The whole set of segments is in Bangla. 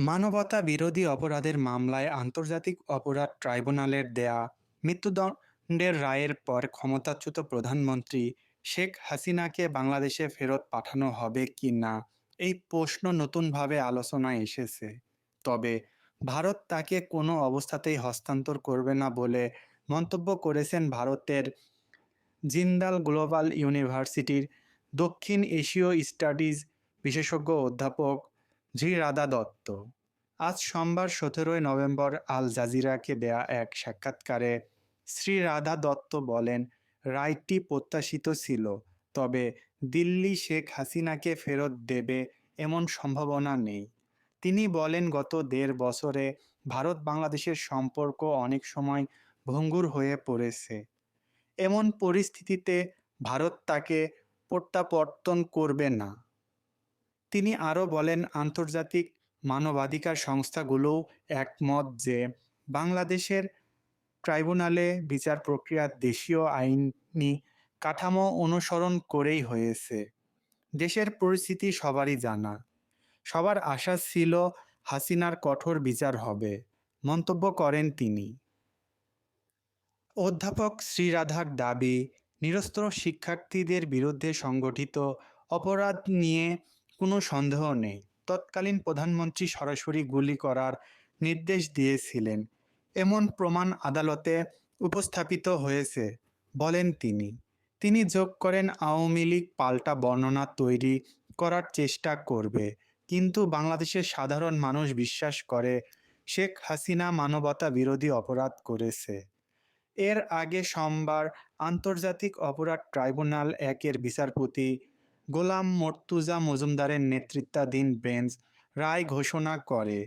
মানবতা বিরোধী অপরাধের মামলায় আন্তর্জাতিক অপরাধ ট্রাইব্যুনালের দেয়া মৃত্যুদণ্ডের রায়ের পর ক্ষমতাচ্যুত প্রধানমন্ত্রী শেখ হাসিনাকে বাংলাদেশে ফেরত পাঠানো হবে কি না এই প্রশ্ন নতুনভাবে আলোচনায় এসেছে। তবে ভারত তাকে কোনো অবস্থাতেই হস্তান্তর করবে না বলে মন্তব্য করেছেন ভারতের জিন্দাল গ্লোবাল ইউনিভার্সিটির দক্ষিণ এশীয় স্টাডিজ বিশেষজ্ঞ অধ্যাপক জি রাধা দত্ত। আজ সোমবার 17 নভেম্বর আল জাজিরাকে দেয়া এক সাক্ষাৎকারে শ্রী রাধা দত্ত বলেন, রায়টি প্রত্যাশিত ছিল, তবে দিল্লি শেখ হাসিনাকে ফেরত দেবে এমন সম্ভাবনা নেই। তিনি বলেন, গত 1.5 বছরে ভারত বাংলাদেশের সম্পর্ক অনেক সময় ভঙ্গুর হয়ে পড়েছে। এমন পরিস্থিতিতে ভারত তাকে প্রত্যাবর্তন করবে না। তিনি আরও বলেন, আন্তর্জাতিক মানবাধিকার সংস্থাগুলোও একমত যে বাংলাদেশের ট্রাইব্যুনালে বিচার প্রক্রিয়া দেশীয় আইনি কাঠামো অনুসরণ করেই হয়েছে। দেশের পরিস্থিতি সবারই জানা। সবার আশা ছিল হাসিনার কঠোর বিচার হবে, মন্তব্য করেন তিনি। অধ্যাপক শ্রীরাধার দাবি, নিরস্ত্র শিক্ষার্থীদের বিরুদ্ধে সংগঠিত অপরাধ নিয়ে কোনো সন্দেহ নেই। তৎকালীন প্রধানমন্ত্রী সরাসরি গুলি করার নির্দেশ দিয়েছিলেন, এমন প্রমাণ আদালতে উপস্থাপিত হয়েছে বলেন তিনি। তিনি যোগ করেন, আওয়ামী লীগ পাল্টা বর্ণনা তৈরি করার চেষ্টা করবে, কিন্তু বাংলাদেশের সাধারণ মানুষ বিশ্বাস করে শেখ হাসিনা মানবতা বিরোধী অপরাধ করেছে। এর আগে সোমবার আন্তর্জাতিক অপরাধ ট্রাইব্যুনাল একের বিচারপতি গোলাম মর্তুজা মজুমদারের নেতৃত্বাধীন বেঞ্চ রায় ঘোষণা করে।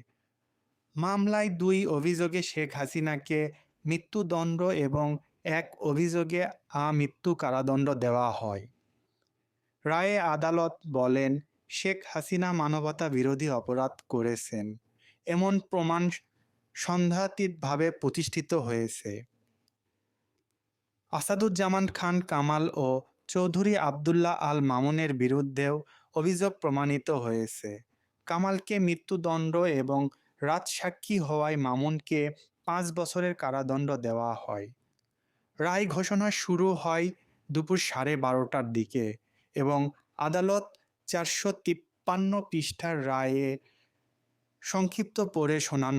মামলায় 2 অভিযোগে শেখ হাসিনাকে মৃত্যুদণ্ড এবং 1 অভিযোগে আমৃত্যু কারাদণ্ড দেওয়া হয়। রায়ে আদালত বলেন, শেখ হাসিনা মানবতা বিরোধী অপরাধ করেছেন এমন প্রমাণ সন্দেহাতীতভাবে প্রতিষ্ঠিত হয়েছে। আসাদুজ্জামান খান কামাল ও চৌধুরী আবদুল্লাহ আল মামুনের বিরুদ্ধেও অভিযোগ প্রমাণিত হয়েছে। কামালকে মৃত্যুদণ্ড এবং রাজসাক্ষী হওয়ায় মামুনকে 5 বছরের কারাদণ্ড দেওয়া হয়। রায় ঘোষণা শুরু হয় দুপুর 12:30টার দিকে এবং আদালত 453 পৃষ্ঠার রায়ে সংক্ষিপ্ত পড়ে শোনানো